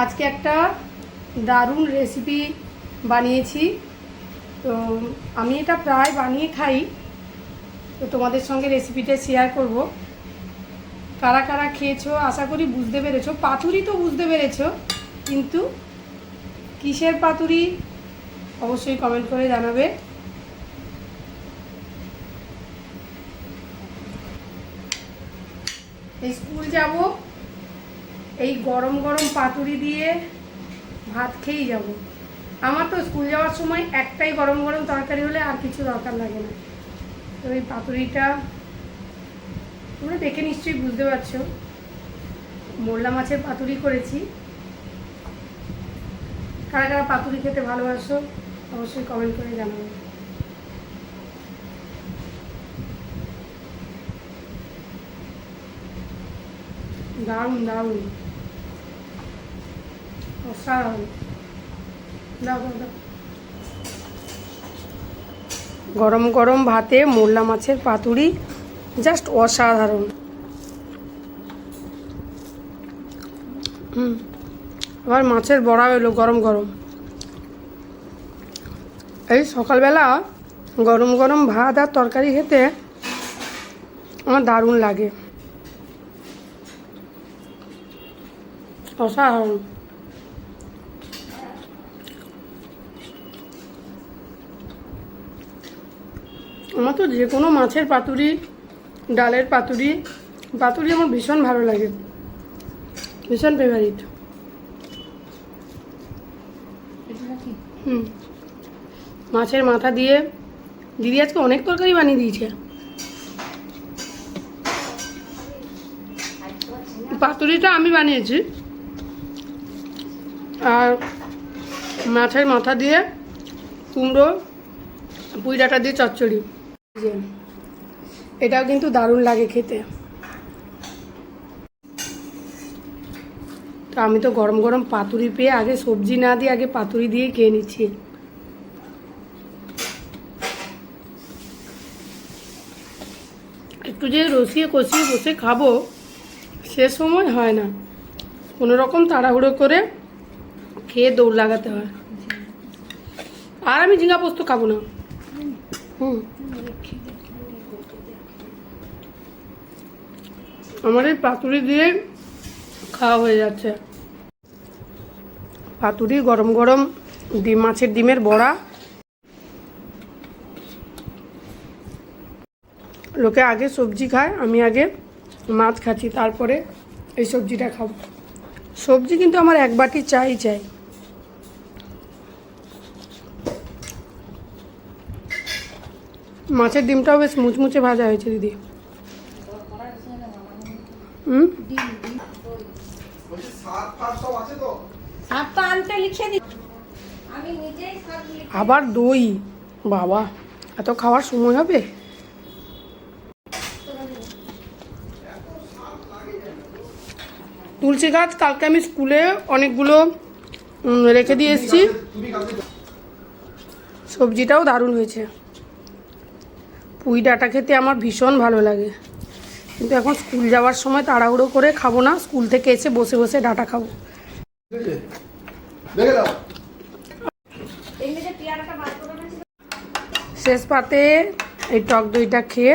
আজকে একটা দারুণ রেসিপি বানিয়েছি। তো আমি এটা প্রায় বানিয়ে খাই, তো তোমাদের সঙ্গে রেসিপিটা শেয়ার করব। কারা কারা খেয়েছো আশা করি বুঝতে পেরেছো। পাতুরি তো বুঝতে পেরেছো, কিন্তু কিসের পাতুরি অবশ্যই কমেন্ট করে জানাবে। এই স্কুল যাব, এই গরম গরম পাতুরি দিয়ে ভাত খেয়েই যাব। আমার তো স্কুল যাওয়ার সময় একটাই গরম গরম তরকারি হলে আর কিছু দরকার লাগে না। তো এই পাতুরিটা তোমরা দেখে নিশ্চয়ই বুঝতে পারছো, মোরলা মাছের পাতুরি করেছি। কারা কারা পাতুরি খেতে ভালোবাসো অবশ্যই কমেন্ট করে জানাবে। দারুণ দারুণ, অসাধারণ। দাও দাও দাও। গরম গরম ভাতে মোরলা মাছের পাতুরি জাস্ট অসাধারণ। আবার মাছের বড়া এলো গরম গরম। এই সকালবেলা গরম গরম ভাত আর তরকারি খেতে আমার দারুণ লাগে, অসাধারণ। আমার তো যে কোনো মাছের পাতুরি, ডালের পাতুরি আমার ভীষণ ভালো লাগে, ভীষণ ফেভারিট। মাছের মাথা দিয়ে দিদি আজকে অনেক তরকারি বানিয়ে দিয়েছে। পাতুরিটা আমি বানিয়েছি, আর মাছের মাথা দিয়ে কুমড়ো পুঁই ডাঁটা দিয়ে চচ্চড়ি, এটাও কিন্তু দারুণ লাগে খেতে। তো আমি তো গরম গরম পাতুরি পেয়ে আগে সবজি না দিয়ে আগে পাতুরি দিয়ে খেয়ে নিচ্ছি। একটু যে রসিয়ে কষিয়ে বসে খাবো সে সময় হয় না, কোনো রকম তাড়াহুড়ো করে খেয়ে দৌড় লাগাতে হয়। আর আমি ঝিঙা পোস্ত খাবো না। আমার এই পাতুরি দিয়ে খাওয়া হয়ে যাচ্ছে। পাতুরি, গরম গরম ডিম, মাছের ডিমের বড়া। লোকে আগে সবজি খায়, আমি আগে মাছ খাচ্ছি, তারপরে এই সবজিটা খাবো। সবজি কিন্তু আমার এক বাটি চাই। মাছের ডিমটাও বেশ মুচমুচে ভাজা হয়েছে দিদি। আবার দই, বাবা এত খাওয়ার সময় হবে? তুলসী গাছ কালকে আমি স্কুলে অনেকগুলো রেখে দিয়ে এসেছি। সবজিটাও দারুণ হয়েছে। পুঁই ডাঁটা খেতে আমার ভীষণ ভালো লাগে, কিন্তু এখন স্কুল যাওয়ার সময় তাড়াহুড়ো করে খাবো না, স্কুল থেকে এসে বসে বসে ডাঁটা খাবো। শেষ পাতে এই টক দইটা খেয়ে